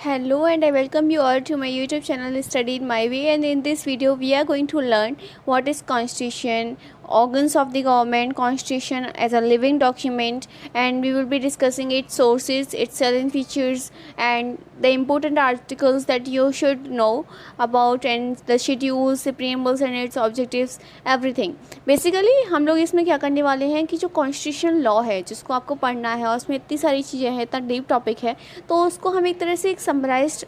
Hello and I welcome you all to my YouTube channel Study in My Way, and in this video we are going to learn what is constitution, organs of the government, constitution as a living document, and we will be discussing its sources, its selling features and the important articles that you should know about, and the schedules, the preambles and its objectives, everything. Basically हम लोग इसमें क्या करने वाले हैं कि जो constitution law है जिसको आपको पढ़ना है और उसमें इतनी सारी चीज़ें हैं, इतना डीप टॉपिक है, तो उसको हम एक तरह से एक समराइज्ड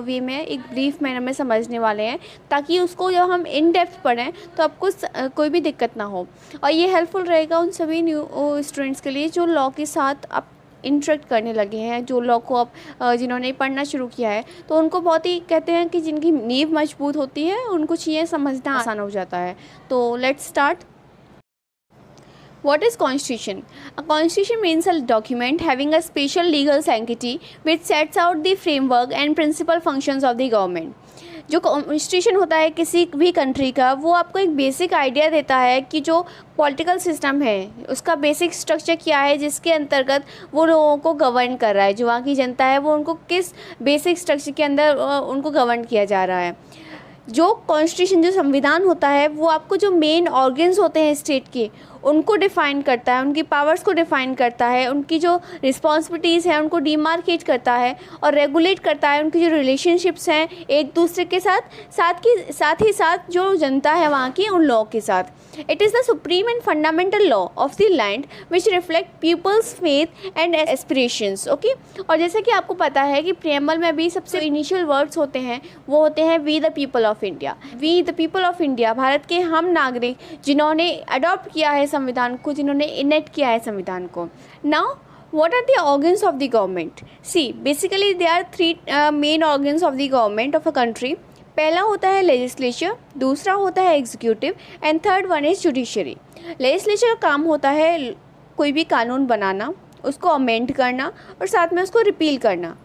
वे में, एक ब्रीफ मैनर में समझने वाले हैं, ताकि उसको जब हम इन डेप्थ पढ़ें तो आपको कोई भी दिक्कत ना हो। और ये हेल्पफुल रहेगा उन सभी न्यू स्टूडेंट्स के लिए जो लॉ के साथ आप इंटरेक्ट करने लगे हैं, जो लॉ को आप जिन्होंने पढ़ना शुरू किया है, तो उनको बहुत ही कहते हैं कि जिनकी नींव मजबूत होती है उनको चीज़ें समझना आसान हो जाता है। तो let's start. What is constitution? A constitution means a document having a special legal sanctity which sets out the framework and principal functions of the government. जो कॉन्स्टिट्यूशन होता है किसी भी कंट्री का, वो आपको एक बेसिक आइडिया देता है कि जो पॉलिटिकल सिस्टम है उसका बेसिक स्ट्रक्चर क्या है, जिसके अंतर्गत वो लोगों को गवर्न कर रहा है, जो वहाँ की जनता है वो उनको किस बेसिक स्ट्रक्चर के अंदर उनको गवर्न किया जा रहा है। जो कॉन्स्टिट्यूशन, जो संविधान होता है, वो आपको जो मेन ऑर्गन्स होते हैं स्टेट के उनको डिफ़ाइन करता है, उनकी पावर्स को डिफ़ाइन करता है, उनकी जो रिस्पॉन्सिबिलिटीज़ हैं उनको डिमार्केट करता है और रेगुलेट करता है, उनकी जो रिलेशनशिप्स हैं एक दूसरे के साथ ही साथ जो जनता है वहाँ की उन लोगों के साथ। It is the supreme and fundamental law of the land which reflect people's faith and aspirations. Okay, और जैसे कि आपको पता है कि प्रियम्बल में भी सबसे इनिशियल वर्ड्स होते हैं वो होते हैं we the people of India. We the people of India, Bharat के हम नागरिक जिन्होंने अडॉप्ट किया है संविधान को, जिन्होंने इनेक्ट किया है संविधान को। Now what are the organs of the government? See, basically there are three main organs of the government of a country. पहला होता है लेजिस्लेचर, दूसरा होता है executive and third one is judiciary. Legislature का काम होता है कोई भी कानून बनाना, उसको अमेंड करना और साथ में उसको रिपील करना।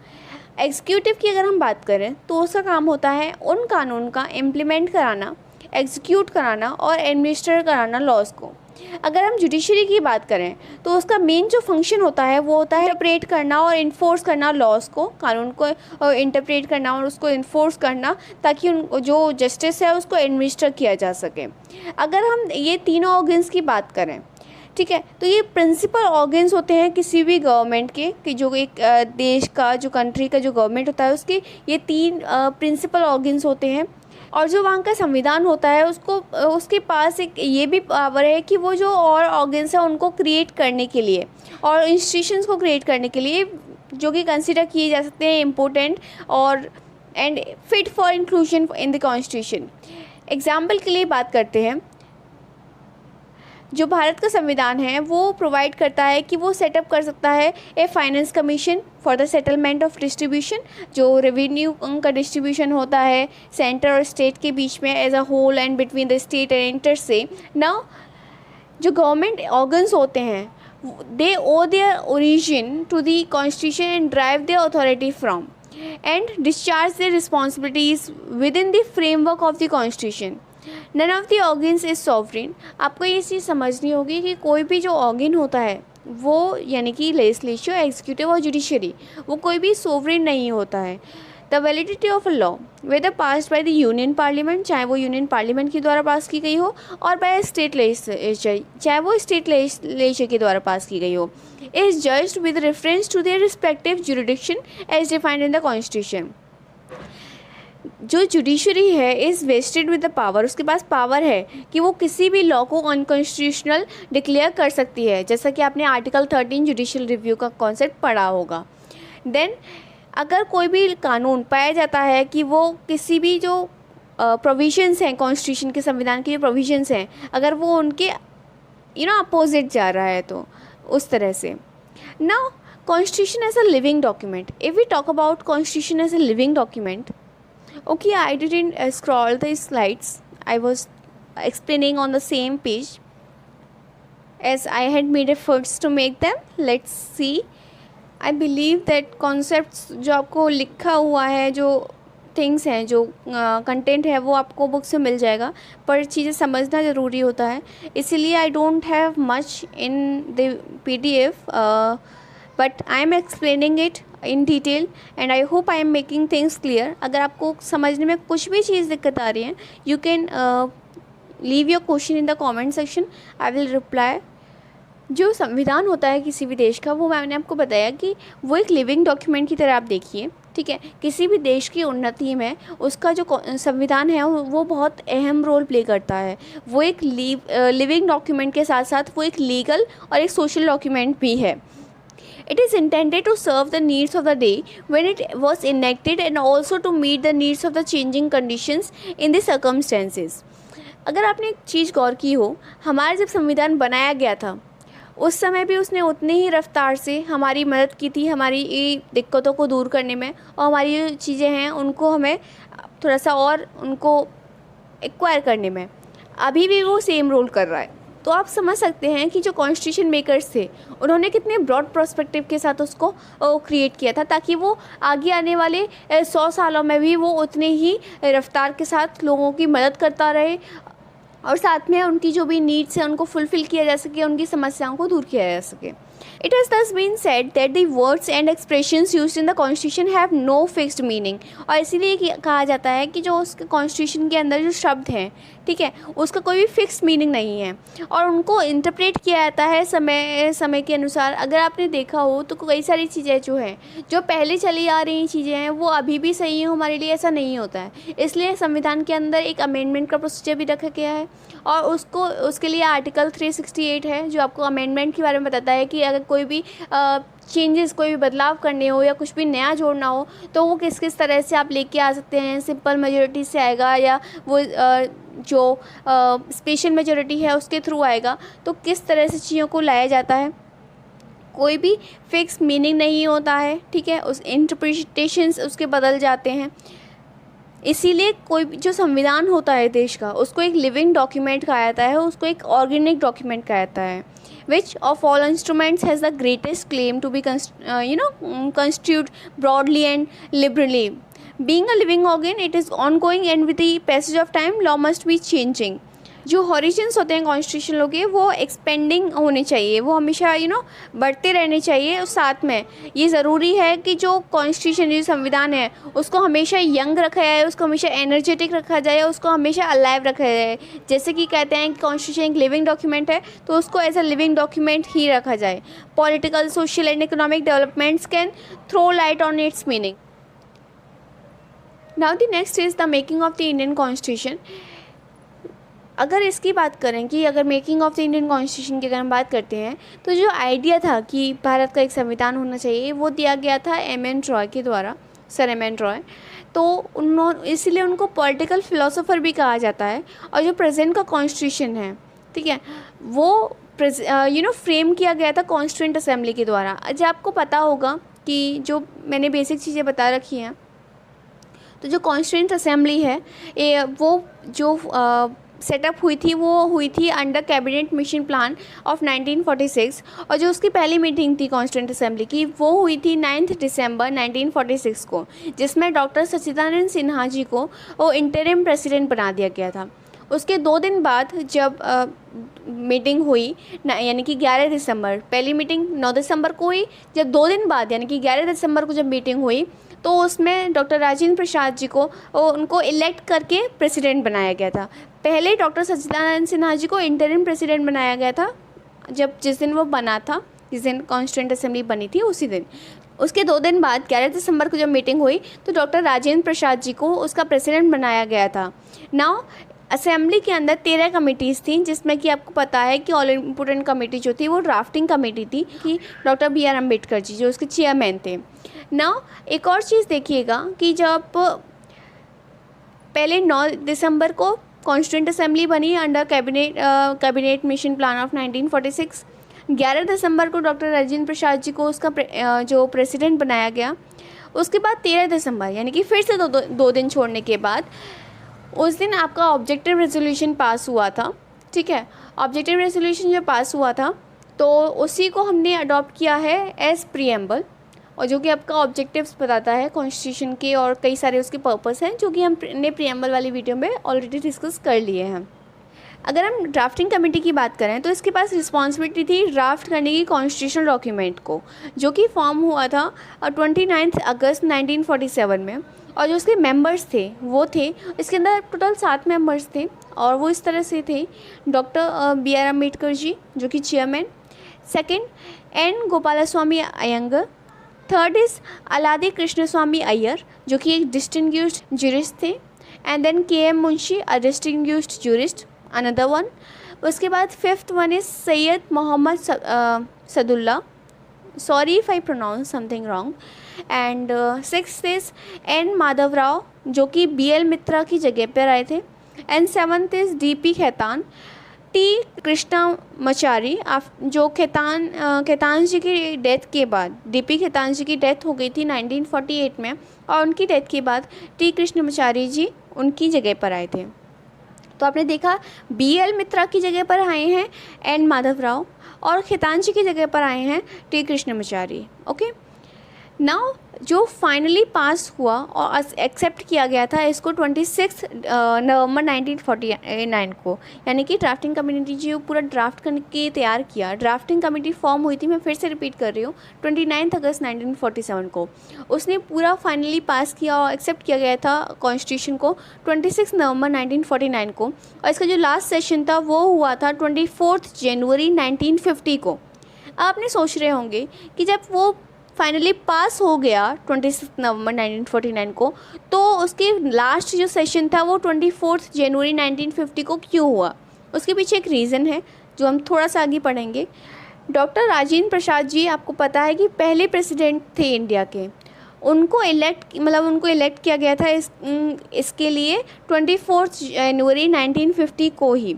एग्जीक्यूटिव की अगर हम बात करें तो उसका काम होता है उन कानून का इम्प्लीमेंट कराना, एग्जीक्यूट कराना और एडमिनिस्टर कराना लॉज को। अगर हम जुडिशरी की बात करें तो उसका मेन जो फंक्शन होता है वो होता है इंटरप्रेट करना और इन्फोर्स करना लॉज को, कानून को इंटरप्रेट करना और उसको इन्फोर्स करना, ताकि उन जो जस्टिस है उसको एडमिनिस्टर किया जा सके। अगर हम ये तीनों ऑर्गन्स की बात करें, ठीक है, तो ये प्रिंसिपल ऑर्गन्स होते हैं किसी भी गवर्नमेंट के, कि जो एक देश का, जो कंट्री का जो गवर्नमेंट होता है उसके ये तीन प्रिंसिपल ऑर्गन्स होते हैं। और जो वहाँ का संविधान होता है उसको, उसके पास एक ये भी पावर है कि वो जो और ऑर्गन्स हैं उनको क्रिएट करने के लिए और इंस्टीट्यूशंस को क्रिएट करने के लिए, जो कि कंसिडर किए जा सकते हैं इम्पोर्टेंट और and fit for inclusion in the constitution. Example के लिए बात करते हैं, जो भारत का संविधान है वो प्रोवाइड करता है कि वो सेटअप कर सकता है a finance commission for the settlement of distribution, जो रेवेन्यू का डिस्ट्रीब्यूशन होता है सेंटर और स्टेट के बीच में as a whole and between the state and inter se. Now जो गवर्नमेंट ऑर्गन्स होते हैं they owe their origin to the constitution and drive their authority from and discharge their responsibilities within the framework of the constitution. None of the organs is sovereign. आपको ये चीज़ समझनी होगी कि कोई भी जो ऑर्गन होता है वो, यानी कि लेजिस्लेचर, एग्जीक्यूटिव और जुडिशरी, वो कोई भी सोवरेन नहीं होता है। The validity of a law whether passed by the union parliament, चाहे वो यूनियन पार्लियामेंट के द्वारा पास की गई हो, और बाय स्टेट लेजिस्लेचर, चाहे वो स्टेट लेजिस्लेचर के द्वारा पास की गई हो, is judged with reference to their respective jurisdiction as defined in the constitution. जो जुडिशरी है is vested with the power, उसके पास पावर है कि वो किसी भी लॉ को अनकॉन्स्टिट्यूशनल डिक्लेयर कर सकती है, जैसा कि आपने आर्टिकल 13 जुडिशियल रिव्यू का कॉन्सेप्ट पढ़ा होगा। देन अगर कोई भी कानून पाया जाता है कि वो किसी भी जो प्रोविजंस हैं कॉन्स्टिट्यूशन के, संविधान के जो प्रोविजंस हैं, अगर वो उनके अपोजिट जा रहा है, तो उस तरह से। Now constitution as a living document, if we talk about constitution as a living document, okay, I didn't scroll the slides. I was explaining on the same page as I had made efforts to make them. Let's see. I believe that concepts जो आपको लिखा हुआ है, जो things हैं, जो content है वो आपको बुक से मिल जाएगा, पर चीज़ें समझना ज़रूरी होता है, इसीलिए I don't have much in the PDF, but I am explaining it in detail and I hope I am making things clear. अगर आपको समझने में कुछ भी चीज़ दिक्कत आ रही है, you can leave your question in the comment section, I will reply. जो संविधान होता है किसी भी देश का, वो मैंने आपको बताया कि वो एक लिविंग डॉक्यूमेंट की तरह आप देखिए, ठीक है. किसी भी देश की उन्नति में उसका जो संविधान है वो बहुत अहम रोल प्ले करता है. वो एक लिविंग डॉक्यूमेंट के साथ साथ वो एक लीगल और एक सोशल डॉक्यूमेंट भी है. It is intended to serve the needs of the day when it was enacted and also to meet the needs of the changing conditions in the circumstances. अगर आपने एक चीज़ गौर की हो, हमारा जब संविधान बनाया गया था उस समय भी उसने उतनी ही रफ्तार से हमारी मदद की थी, हमारी दिक्कतों को दूर करने में, और हमारी जो चीज़ें हैं उनको हमें थोड़ा सा और उनको एक्वायर करने में अभी भी वो सेम रोल कर रहा है. तो आप समझ सकते हैं कि जो कॉन्स्टिट्यूशन मेकर्स थे उन्होंने कितने ब्रॉड पर्सपेक्टिव के साथ उसको क्रिएट किया था, ताकि वो आगे आने वाले 100 सालों में भी वो उतने ही रफ्तार के साथ लोगों की मदद करता रहे, और साथ में उनकी जो भी नीड्स हैं उनको फुलफ़िल किया जा सके, उनकी समस्याओं को दूर किया जा सके. It has thus been said that the words and expressions used in the Constitution have no fixed meaning. और इसीलिए कहा जाता है कि जो उसके कॉन्स्टिट्यूशन के अंदर जो शब्द हैं, ठीक है, उसका कोई भी फिक्स मीनिंग नहीं है और उनको इंटरप्रेट किया जाता है समय के अनुसार. अगर आपने देखा हो तो कई सारी चीज़ें जो हैं, जो पहले चली आ रही चीज़ें हैं, वो अभी भी सही हो हमारे लिए, ऐसा नहीं होता है. इसलिए संविधान के अंदर एक अमेंडमेंट का प्रोसीजर भी रखा गया है, और उसके लिए आर्टिकल 368 है जो आपको अमेंडमेंट के बारे में बताता है कि अगर कोई भी चेंजेस, कोई भी बदलाव करने हो या कुछ भी नया जोड़ना हो तो वो किस किस तरह से आप लेके आ सकते हैं. सिंपल मेजॉरिटी से आएगा या वो जो स्पेशल मेजॉरिटी है उसके थ्रू आएगा. तो किस तरह से चीज़ों को लाया जाता है, कोई भी फिक्स मीनिंग नहीं होता है, ठीक है. उस इंटरप्रिटेशंस उसके बदल जाते हैं. इसीलिए कोई जो संविधान होता है देश का, उसको एक लिविंग डॉक्यूमेंट कहा जाता है, उसको एक ऑर्गेनिक डॉक्यूमेंट कहा जाता है. Which of all instruments has the greatest claim to be construed broadly and liberally. Being a living organ, it is ongoing and with the passage of time, law must be changing. जो horizons होते हैं constitution लोग के, वो expanding होने चाहिए, वो हमेशा बढ़ते रहने चाहिए. और साथ में ये ज़रूरी है कि जो कॉन्स्टिट्यूशन, जो संविधान है, उसको हमेशा यंग रखा जाए, उसको हमेशा एनर्जेटिक रखा जाए, उसको हमेशा अलाइव रखा जाए. जैसे कि कहते हैं कि कॉन्स्टिट्यूशन एक लिविंग डॉक्यूमेंट है, तो उसको एज अ लिविंग डॉक्यूमेंट ही रखा जाए. Political, social and economic developments can throw light on its meaning. Now the next is the making of the Indian constitution. अगर इसकी बात करें कि अगर making of the Indian constitution की अगर हम बात करते हैं, तो जो आइडिया था कि भारत का एक संविधान होना चाहिए, वो दिया गया था एम.एन. रॉय के द्वारा, सर एम.एन. रॉय. तो इसलिए उनको पॉलिटिकल फिलोसोफर भी कहा जाता है. और जो प्रेजेंट का कॉन्स्टिट्यूशन है, ठीक है, वो फ्रेम किया गया था कॉन्स्टिट्यूएंट असेंबली के द्वारा. अच्छा, आपको पता होगा कि जो मैंने बेसिक चीज़ें बता रखी हैं, तो जो कॉन्स्टिट्यूएंट असेंबली है वो जो सेटअप हुई थी under cabinet mission plan of 1946. और जो उसकी पहली मीटिंग थी कॉन्स्टिट्यूएंट असेंबली की, वो हुई थी 9 दिसंबर 1946 को, जिसमें डॉक्टर सच्चिदानंद सिन्हा जी को वो इंटरिम प्रेसिडेंट बना दिया गया था. उसके 2 दिन बाद जब मीटिंग हुई, यानी कि 11 दिसंबर, पहली मीटिंग 9 दिसंबर को हुई, जब 2 दिन बाद यानी कि 11 दिसंबर को जब मीटिंग हुई, तो उसमें डॉक्टर राजेंद्र प्रसाद जी को उनको इलेक्ट करके प्रेसिडेंट बनाया गया था. पहले डॉक्टर सच्चिदानंद सिन्हा जी को इंटरिम प्रेसिडेंट बनाया गया था जिस दिन वो बना था, जिस दिन कॉन्स्टिट्यूएंट असेंबली बनी थी उसी दिन. उसके 2 दिन बाद 11 दिसंबर को जब मीटिंग हुई, तो डॉक्टर राजेंद्र प्रसाद जी को उसका प्रेसिडेंट बनाया गया था. नाउ असेंबली के अंदर 13 कमिटीज़ थी, जिसमें कि आपको पता है कि ऑल इम्पोर्टेंट कमेटी जो थी वो ड्राफ्टिंग कमेटी थी, कि डॉक्टर B.R. अम्बेडकर जी जो उसके चेयरमैन थे. नाउ एक और चीज़ देखिएगा कि जब पहले 9 दिसंबर को कॉन्स्टिट्यूएंट असेंबली बनी under cabinet mission plan of 1946, 11 दिसंबर को डॉक्टर राजेंद्र प्रसाद जी को उसका जो प्रेसिडेंट बनाया गया. उसके बाद 13 दिसंबर यानी कि फिर से 2 दिन छोड़ने के बाद उस दिन आपका ऑब्जेक्टिव रेजोल्यूशन पास हुआ था. ठीक है, ऑब्जेक्टिव रेजोल्यूशन जब पास हुआ था तो उसी को हमने अडॉप्ट किया है एज प्रीएम्बल, और जो कि आपका ऑब्जेक्टिव्स बताता है कॉन्स्टिट्यूशन के, और कई सारे उसके पर्पस हैं जो कि हमने प्रीएम्बल वाली वीडियो में ऑलरेडी डिस्कस कर लिए हैं. अगर हम ड्राफ्टिंग कमेटी की बात करें तो इसके पास रिस्पॉन्सिबिलिटी थी ड्राफ्ट करने की कॉन्स्टिट्यूशनल डॉक्यूमेंट को, जो कि फॉर्म हुआ था 29 अगस्त 1947 में। और जो उसके मेंबर्स थे वो थे, इसके अंदर टोटल 7 मेंबर्स थे और वो इस तरह से थे: डॉक्टर B.R. अम्बेडकर जी जो कि chairman, second N. Gopalaswami Ayyangar, third is Alladi Krishnaswami Ayyar जो कि एक डिस्टिंग्विश्ड जूरिस्ट थे, and then K.M. Munshi a distinguished jurist, another one. उसके बाद fifth one is Syed Mohammad Saadulla, sorry if I pronounce something wrong, and sixth is N. Madhava Rao जो कि B.L. मित्रा की जगह पर आए थे, and seventh is D.P. Khaitan, T. Krishnamachari जो खेतान जी की डेथ के बाद, D.P. खेतान जी की डेथ हो गई थी 1948 में, और उनकी डेथ के बाद T. कृष्णमाचारी जी उनकी जगह पर आए थे। तो आपने देखा B.L. मित्रा की जगह पर आए हैं N. माधव राव, और खेतान जी की जगह पर आए हैं T. कृष्णमाचारी। ओके, नाउ जो फाइनली पास हुआ और एक्सेप्ट किया गया था इसको 26 नवंबर 1949 को, यानी कि ड्राफ्टिंग कमेटी जो पूरा ड्राफ्ट करके तैयार किया, ड्राफ्टिंग कमेटी फॉर्म हुई थी, मैं फिर से रिपीट कर रही हूँ, 29 अगस्त 1947 को उसने पूरा फाइनली पास किया और एक्सेप्ट किया गया था कॉन्स्टिट्यूशन को 26 नवंबर 1949 को, और इसका जो लास्ट सेशन था वो हुआ था 24 जनवरी 1950 को। आपने सोच रहे होंगे कि जब वो फाइनली पास हो गया 26 नवंबर 1949 को, तो उसके लास्ट जो सेशन था वो 24 जनवरी 1950 को क्यों हुआ? उसके पीछे एक रीज़न है जो हम थोड़ा सा आगे पढ़ेंगे। डॉक्टर राजेंद्र प्रसाद जी, आपको पता है कि पहले प्रेसिडेंट थे इंडिया के, उनको इलेक्ट किया गया था इसके लिए 24 जनवरी 1950 को ही,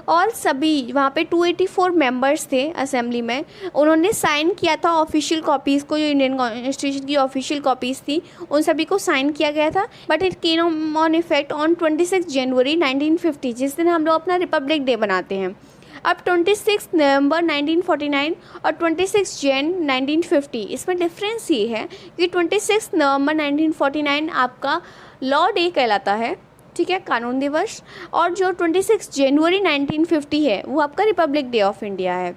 और सभी वहाँ पे 284 मेंबर्स थे असेंबली में, उन्होंने साइन किया था ऑफिशियल कॉपीज़ को, जो इंडियन कॉन्स्टिट्यूशन की ऑफिशियल कॉपीज़ थी उन सभी को साइन किया गया था, but it came on effect on 26 जनवरी 1950, जिस दिन हम लोग अपना रिपब्लिक डे बनाते हैं। अब 26 नवंबर 1949 और 26 जन 1950, इसमें डिफरेंस ये है कि 26 नवंबर 1949 आपका लॉ डे कहलाता है, ठीक है, कानून दिवस, और जो 26 जनवरी 1950 है वो आपका रिपब्लिक डे ऑफ इंडिया है।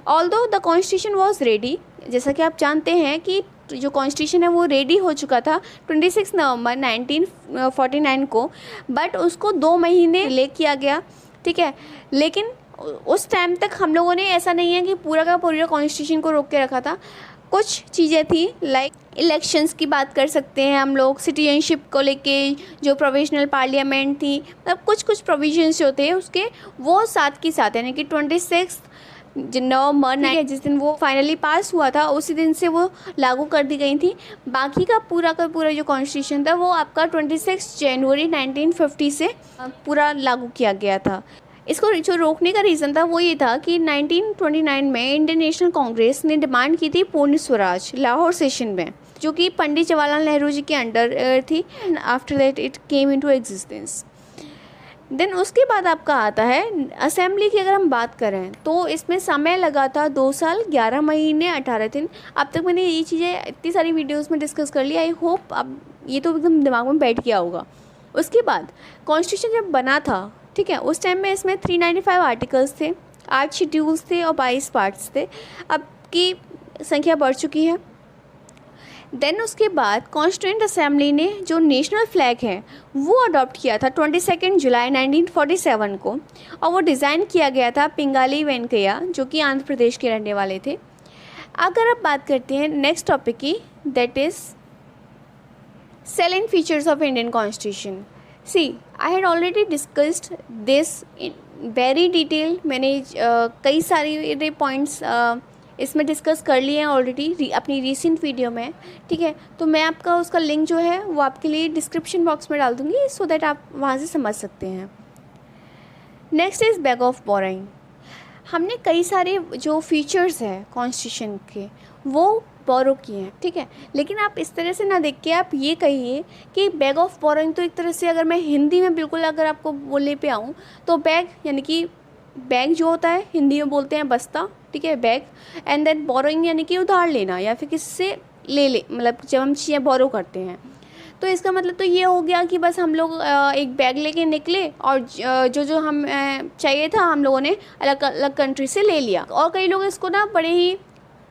Although the constitution was ready, जैसा कि आप जानते हैं कि जो कॉन्स्टिट्यूशन है वो रेडी हो चुका था 26 नवंबर 1949 को, बट उसको 2 महीने डिले किया गया, ठीक है। लेकिन उस टाइम तक हम लोगों ने, ऐसा नहीं है कि पूरा का पूरा कॉन्स्टिट्यूशन को रोक के रखा था, कुछ चीज़ें थी लाइक इलेक्शंस की बात कर सकते हैं हम लोग, सिटीजनशिप को लेके जो प्रोविजनल पार्लियामेंट थी, मतलब कुछ प्रोविजंस जो थे उसके वो साथ के साथ, यानी कि 26 नवंबर जिस दिन वो फाइनली पास हुआ था उसी दिन से वो लागू कर दी गई थी। बाकी का पूरा जो कॉन्स्टिट्यूशन था वो आपका 26 जनवरी 1950 से पूरा लागू किया गया था। इसको जो रोकने का रीज़न था वो ये था कि 1929 में इंडियन नेशनल कांग्रेस ने डिमांड की थी पूर्ण स्वराज लाहौर सेशन में, जो कि पंडित जवाहरलाल नेहरू जी के अंडर थी। After that it came into existence. Then उसके बाद आपका आता है असेंबली की। अगर हम बात करें तो इसमें समय लगा था 2 साल 11 महीने 18 दिन। अब तक मैंने ये चीज़ें इतनी सारी वीडियोस में डिस्कस कर ली, आई होप अब ये तो एकदम दिमाग में बैठ गया होगा। उसके बाद कॉन्स्टिट्यूशन जब बना था, ठीक है, उस टाइम में इसमें 395 आर्टिकल्स थे, 8 शेड्यूल्स थे और 22 पार्ट्स थे। अब की संख्या बढ़ चुकी है। देन उसके बाद कॉन्स्टिट्यूएंट असेंबली ने जो नेशनल फ्लैग है वो अडॉप्ट किया था 22 जुलाई 1947 को, और वो डिज़ाइन किया गया था पिंगाली वेंकैया, जो कि आंध्र प्रदेश के रहने वाले थे। अगर आप बात करते हैं नेक्स्ट टॉपिक की, that is salient features of Indian constitution. See I had already discussed this in very detail. मैंने कई सारे पॉइंट्स इसमें डिस्कस कर लिए हैं ऑलरेडी अपनी रीसेंट वीडियो में, ठीक है। तो मैं आपका उसका लिंक जो है वो आपके लिए डिस्क्रिप्शन बॉक्स में डाल दूँगी, सो दैट आप वहाँ से समझ सकते हैं। Next is bag of borrowing. हमने कई सारे जो फीचर्स हैं कॉन्स्टिट्यूशन के वो बोरो किए हैं, ठीक है, लेकिन आप इस तरह से ना देख के आप ये कहिए कि बैग ऑफ बोरोइंग। तो एक तरह से अगर मैं हिंदी में बिल्कुल अगर आपको बोलने पे आऊँ तो बैग यानी कि बैग जो होता है हिंदी में बोलते हैं बस्ता, ठीक है, बैग, एंड देन बोरोइंग यानी कि उधार लेना या फिर किसी से ले मतलब जब हम चीज़ें बोरो करते हैं। तो इसका मतलब तो ये हो गया कि बस हम लोग एक बैग लेके निकले और जो जो हम चाहिए था हम लोगों ने अलग अलग कंट्री से ले लिया। और कई लोग इसको ना बड़े ही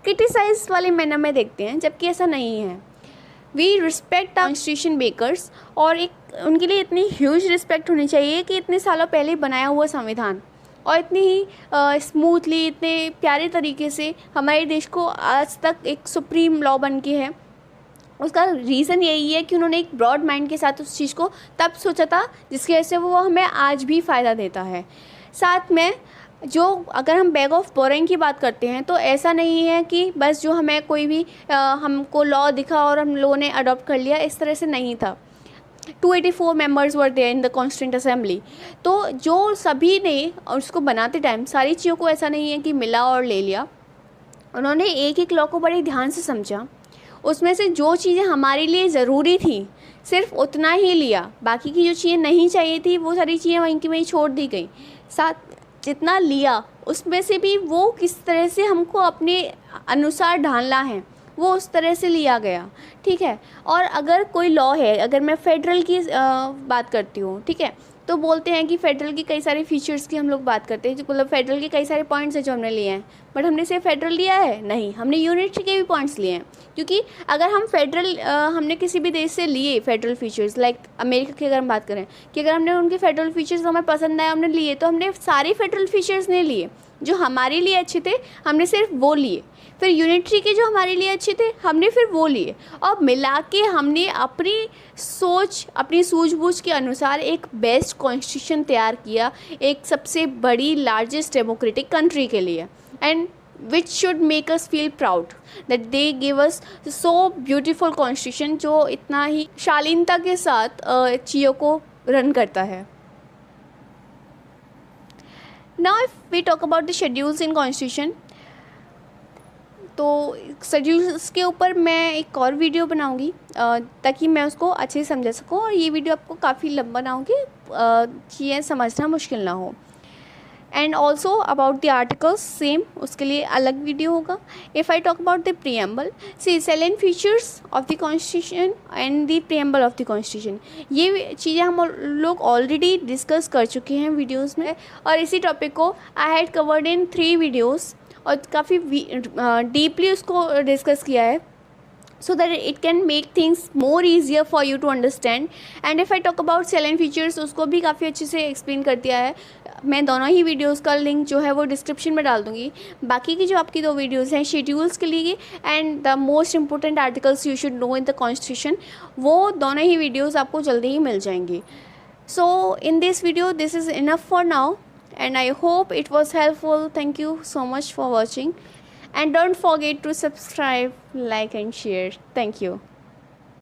क्रिटिसाइज वाले मैनर में देखते हैं, जबकि ऐसा नहीं है। वी रिस्पेक्ट कॉन्स्टिट्यूशन मेकर्स, और एक उनके लिए इतनी ह्यूज रिस्पेक्ट होनी चाहिए कि इतने सालों पहले बनाया हुआ संविधान और इतनी ही स्मूथली, इतने प्यारे तरीके से हमारे देश को आज तक एक सुप्रीम लॉ बन के है। उसका रीज़न यही है कि उन्होंने एक ब्रॉड माइंड के साथ उस चीज़ को तब सोचा था, जिसकी वजह से वो हमें आज भी फ़ायदा देता है। साथ में जो अगर हम बैग ऑफ बोरिंग की बात करते हैं तो ऐसा नहीं है कि बस जो हमें कोई भी हमको लॉ दिखा और हम लोगों ने अडॉप्ट कर लिया, इस तरह से नहीं था। 284 members were there in the constituent assembly. तो जो सभी ने और उसको बनाते टाइम सारी चीज़ों को ऐसा नहीं है कि मिला और ले लिया, उन्होंने एक एक लॉ को बड़े ध्यान से समझा, उसमें से जो चीज़ें हमारे लिए ज़रूरी थी सिर्फ उतना ही लिया, बाकी की जो चीज़ें नहीं चाहिए थी वो सारी चीज़ें वहीं की वहीं छोड़ दी गई। साथ जितना लिया उसमें से भी वो किस तरह से हमको अपने अनुसार ढालना है वो उस तरह से लिया गया, ठीक है। और अगर कोई लॉ है, अगर मैं फेडरल की बात करती हूँ, ठीक है, तो बोलते हैं कि फेडरल की कई सारे फीचर्स की हम लोग बात करते हैं, मतलब फेडरल के कई सारे पॉइंट्स हैं जो हमने लिए हैं, बट हमने सिर्फ फेडरल लिया है नहीं, हमने यूनिटरी के भी पॉइंट्स लिए हैं। क्योंकि अगर हम फेडरल हमने किसी भी देश से लिए फेडरल फीचर्स, लाइक अमेरिका की अगर हम बात करें कि अगर हमने उनके फेडरल फीचर्स हमें पसंद आए हमने लिए, तो हमने सारे फेडरल फीचर्स नहीं लिए, जो हमारे लिए अच्छे थे हमने सिर्फ वो लिए। फिर यूनिटरी के जो हमारे लिए अच्छे थे हमने फिर वो लिए, और मिला के हमने अपनी सोच, अपनी सूझबूझ के अनुसार एक बेस्ट कॉन्स्टिट्यूशन तैयार किया, एक सबसे बड़ी लार्जेस्ट डेमोक्रेटिक कंट्री के लिए, and which should make us feel proud that they gave us so beautiful constitution जो इतना ही शालीनता के साथ चीज़ों को रन करता है। Now if we talk about the schedules in constitution, तो शेड्यूल्स के ऊपर मैं एक और वीडियो बनाऊंगी ताकि मैं उसको अच्छे से समझा सकूं, और ये वीडियो आपको काफ़ी लंबा ना हो कि चीज़ें समझना मुश्किल ना हो। And also about the articles same, उसके लिए अलग वीडियो होगा। If I talk about the preamble, see salient features of the constitution and the preamble of the constitution, ये चीज़ें हम लोग ऑलरेडी डिस्कस कर चुके हैं वीडियोज़ में, और इसी टॉपिक को I had covered in 3 videos और काफ़ी डीपली उसको डिस्कस किया है, so that it can make things more easier for you to understand. and if I talk about salient features, उसको भी काफ़ी अच्छे से एक्सप्लेन कर दिया है। मैं दोनों ही वीडियोस का लिंक जो है वो डिस्क्रिप्शन में डाल दूँगी। बाकी की जो आपकी 2 वीडियोस हैं शेड्यूल्स के लिए and the most important articles you should know in the constitution, वो दोनों ही वीडियोस आपको जल्दी ही मिल जाएंगी। So in this video this is enough for now and I hope it was helpful. Thank you so much for watching, and don't forget to subscribe, like and share. Thank you.